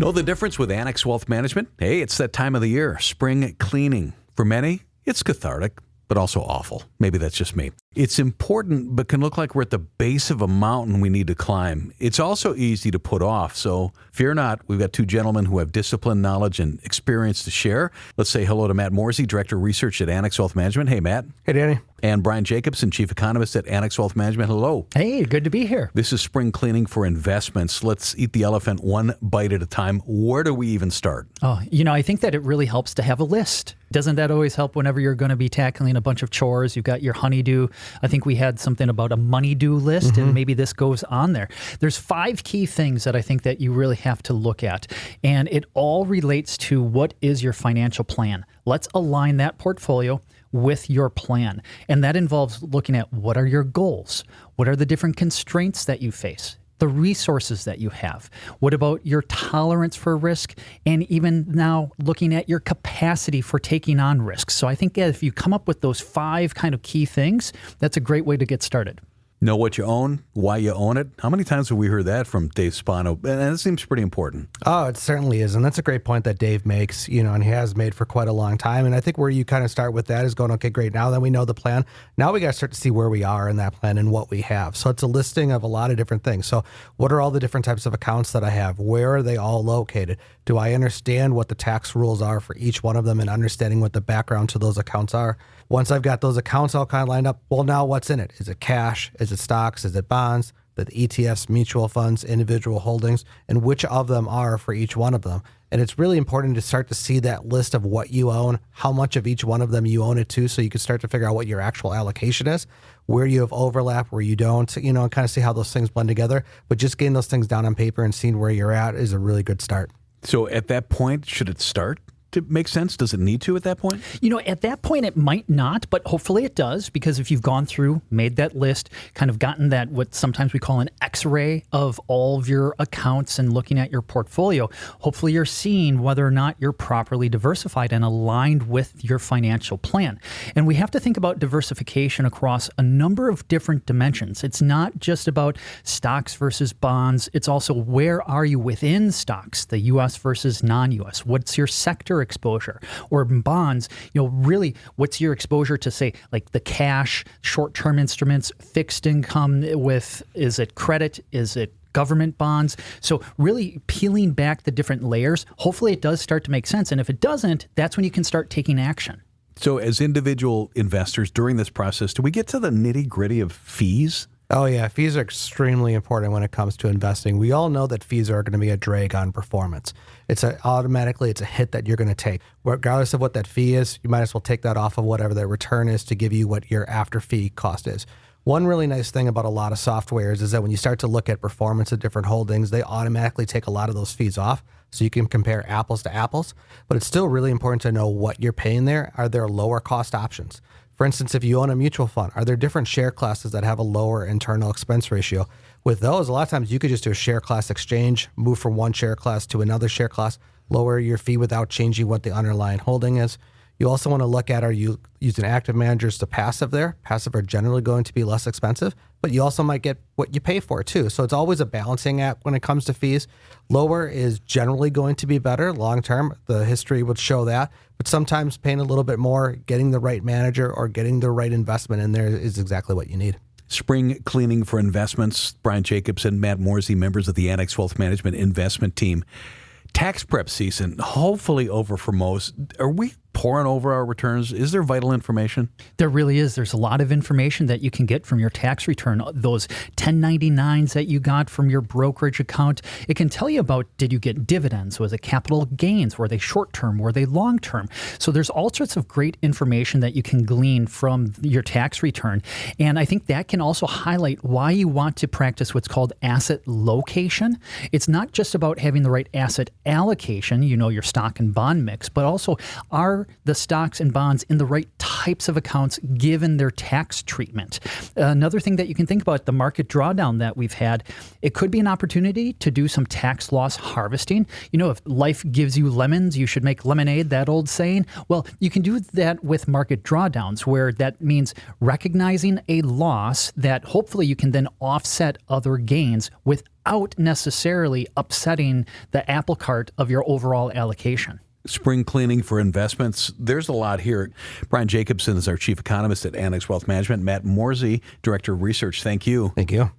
Know the difference with Annex Wealth Management? Hey, it's that time of the year, spring cleaning. For many, it's cathartic, but also awful. Maybe that's just me. It's important, but can look like we're at the base of a mountain we need to climb. It's also easy to put off, so fear not. We've got two gentlemen who have discipline, knowledge, and experience to share. Let's say hello to Matt Morsey, Director of Research at Annex Wealth Management. Hey, Matt. Hey, Danny. And Brian Jacobson, Chief Economist at Annex Wealth Management. Hello. Hey, good to be here. This is spring cleaning for investments. Let's eat the elephant one bite at a time. Where do we even start? Oh, I think that it really helps to have a list. Doesn't that always help whenever you're going to be tackling a bunch of chores? You've got your honeydew. I think we had something about a money-do list, and maybe this goes on there. There's 5 key things that I think that you really have to look at, and it all relates to what is your financial plan. Let's align that portfolio with your plan, and that involves looking at what are your goals, what are the different constraints that you face, the resources that you have. What about your tolerance for risk? And even now looking at your capacity for taking on risks. So I think if you come up with those 5 kind of key things, that's a great way to get started. Know what you own, why you own it. How many times have we heard that from Dave Spano? And it seems pretty important. Oh, it certainly is. And that's a great point that Dave makes, and he has made for quite a long time. And I think where you kind of start with that is going, okay, great. Now that we know the plan, now we got to start to see where we are in that plan and what we have. So it's a listing of a lot of different things. So what are all the different types of accounts that I have? Where are they all located? Do I understand what the tax rules are for each one of them and understanding what the background to those accounts are? Once I've got those accounts all kind of lined up, well, now what's in it? Is it cash? Is it stocks? Is it bonds? The ETFs, mutual funds, individual holdings, and which of them are for each one of them? And it's really important to start to see that list of what you own, how much of each one of them you own it to, so you can start to figure out what your actual allocation is, where you have overlap, where you don't, and kind of see how those things blend together. But just getting those things down on paper and seeing where you're at is a really good start. So at that point, should it start to make sense? Does it need to at that point? At that point, it might not, but hopefully it does, because if you've gone through, made that list, kind of gotten that, what sometimes we call an X-ray of all of your accounts and looking at your portfolio, hopefully you're seeing whether or not you're properly diversified and aligned with your financial plan. And we have to think about diversification across a number of different dimensions. It's not just about stocks versus bonds. It's also where are you within stocks, the U.S. versus non-U.S. What's your sector exposure? Or bonds, really what's your exposure to, say, like the cash, short-term instruments, fixed income with, is it credit? Is it government bonds? So really peeling back the different layers, hopefully it does start to make sense. And if it doesn't, that's when you can start taking action. So as individual investors during this process, do we get to the nitty-gritty of fees? Oh, yeah. Fees are extremely important when it comes to investing. We all know that fees are going to be a drag on performance. It's automatically a hit that you're going to take. Regardless of what that fee is, you might as well take that off of whatever the return is to give you what your after fee cost is. One really nice thing about a lot of softwares is that when you start to look at performance of different holdings, they automatically take a lot of those fees off, so you can compare apples to apples. But it's still really important to know what you're paying there. Are there lower cost options? For instance, if you own a mutual fund, are there different share classes that have a lower internal expense ratio? With those, a lot of times you could just do a share class exchange, move from one share class to another share class, lower your fee without changing what the underlying holding is. You also want to look at, are you using active managers to passive there? Passive are generally going to be less expensive, but you also might get what you pay for too. So it's always a balancing act when it comes to fees. Lower is generally going to be better long term. The history would show that. But sometimes paying a little bit more, getting the right manager or getting the right investment in there is exactly what you need. Spring cleaning for investments. Brian Jacobson, Matt Morsey, members of the Annex Wealth Management investment team. Tax prep season, hopefully over for most. Are we pouring over our returns? Is there vital information? There really is. There's a lot of information that you can get from your tax return. Those 1099s that you got from your brokerage account, it can tell you about, did you get dividends? Was it capital gains? Were they short-term? Were they long-term? So there's all sorts of great information that you can glean from your tax return. And I think that can also highlight why you want to practice what's called asset location. It's not just about having the right asset allocation, your stock and bond mix, but also are the stocks and bonds in the right types of accounts given their tax treatment. Another thing that you can think about, the market drawdown that we've had, it could be an opportunity to do some tax loss harvesting. You know, if life gives you lemons, you should make lemonade, that old saying. Well, you can do that with market drawdowns, where that means recognizing a loss that hopefully you can then offset other gains without necessarily upsetting the apple cart of your overall allocation. Spring cleaning for investments. There's a lot here. Brian Jacobson is our chief economist at Annex Wealth Management. Matt Morsey, director of research. Thank you. Thank you.